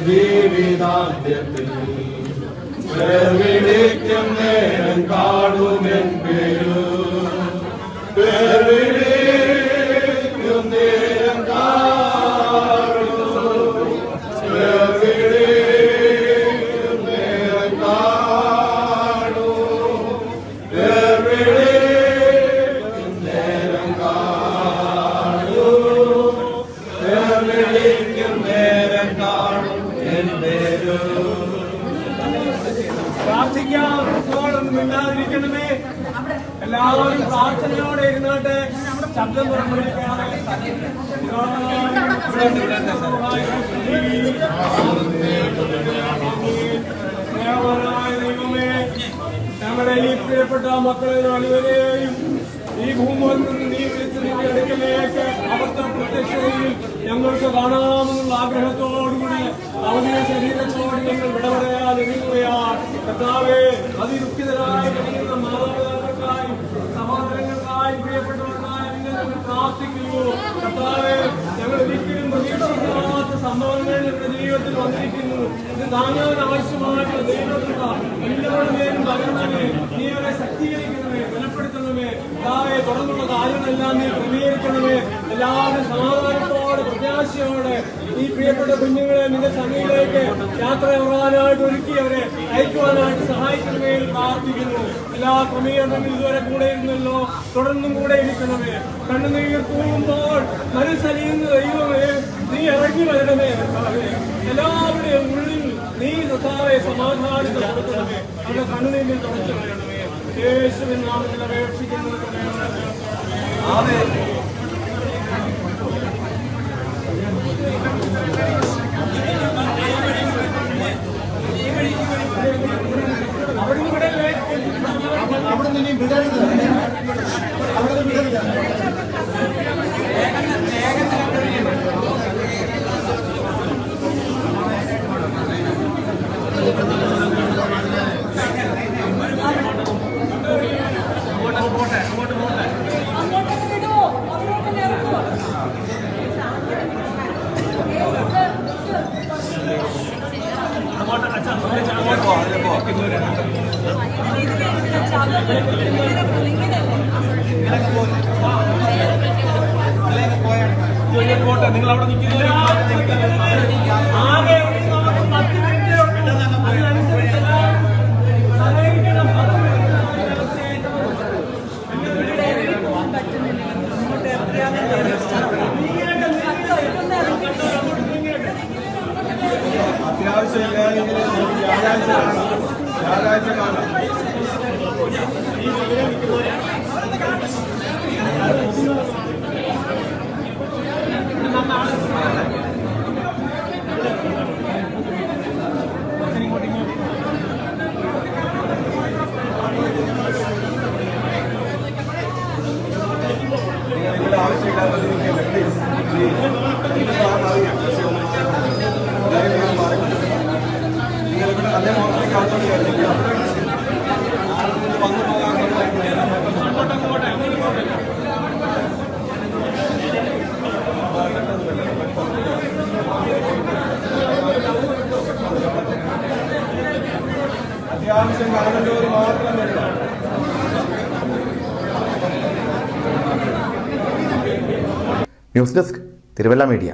ജീവിതാന്ത്യത്തിൽ വിളിക്കും നേരം കാണുമെൻ പേര് വിളിക്കും നേരം പ്രാർത്ഥിക്കാം. മിണ്ടാതിരിക്കണമേ. എല്ലാവരും പ്രാർത്ഥനയോടെ ഇരുന്നിട്ട് ശബ്ദം പുറപ്പെടുവിക്കുകയാണ്. ദൈവമേ, ഞങ്ങളുടെ ഈ പ്രിയപ്പെട്ട മക്കളെ നാലുപേരെയും ഈ ഭൂമിയിൽ നിന്ന് നീ വിളിച്ച് നിന്റെ അടുക്കലേക്ക് അവിടുത്തെ പ്രത്യക്ഷതയിൽ ഞങ്ങൾക്ക് കാണാമെന്നുള്ള ആഗ്രഹത്തോടുകൂടി ഭൗതിക ശരീരത്തോട് ഞങ്ങൾ വിടപറയാതിരിക്കുകയാണ്. കർത്താവേ, അതിദുഃഖിതരായി കഴിയുന്ന മാതാപിതാക്കൾക്കായി സഹോദരങ്ങൾക്കായി പ്രിയപ്പെട്ടവർക്കായി ഞങ്ങൾ പ്രാർത്ഥിക്കുന്നു. കർത്താവേ, ഞങ്ങൾ ഒരിക്കലും പ്രതീക്ഷിക്കാത്ത സംഭവങ്ങൾ ഞങ്ങളുടെ ജീവിതത്തിൽ വന്നിരിക്കുന്നു. ഇത് താങ്ങാൻ ആവശ്യമായിട്ടുള്ള ദൈവത്തിലുള്ള എല്ലാവരുടെ പേരും പകരണമേ. നീ അവരെ ശക്തീകരിക്കണമേ, ബലപ്പെടുത്തണമേ. കർത്താവേ, തുടർന്നുള്ള കാര്യങ്ങളെല്ലാം നീ ക്രമീകരിക്കണമേ. എല്ലാവരും സമാധാനത്തോടെ പ്രത്യാശയോടെ ഈ പ്രിയപ്പെട്ട കുഞ്ഞുങ്ങളെ നിന്റെ സന്നിധിയിലേക്ക് യാത്ര ചെയ്യാനായിട്ട് ഒരുക്കി അവരെ അയക്കുവാനായിട്ട് സഹായിക്കണമേ എന്ന് പ്രാർത്ഥിക്കുന്നു. എല്ലാ ക്രമീകരണങ്ങളും ഇതുവരെ കൂടെ ഇരുന്നല്ലോ, തുടർന്നും കൂടെ ഇരിക്കണമേ. കണ്ണുനീർ തൂകുമ്പോൾ മനസ്സലിയുന്ന ദൈവമേ, നീ ഇറങ്ങി വരണമേ. എല്ലാവരുടെയും ഉള്ളിൽ നീ കർത്താവെ സമാധാനത്തെ കൊടുക്കണമേ. അവരുടെ കണ്ണുനീരിൽ തുടച്ചു വരണമേ. യേശുവിൻ നാമത്തിൽ അപേക്ഷിക്കുന്നു. അവിടെ നിന്ന് വിടരുത്, അവിടെ വിടരുത്. നിങ്ങൾ അവിടെ നിൽക്കുന്നില്ല. വ്യാഴാഴ്ച കാണാം. ആവശ്യമില്ലാത്ത പ്ലീസ് അതേ മോട്ടിലേക്ക് ആൾക്കാർക്ക് വന്നു പോകാൻ അത്യാവശ്യം കാണേണ്ടവർ മാത്രം വരിക. News desk Thiruvalla media.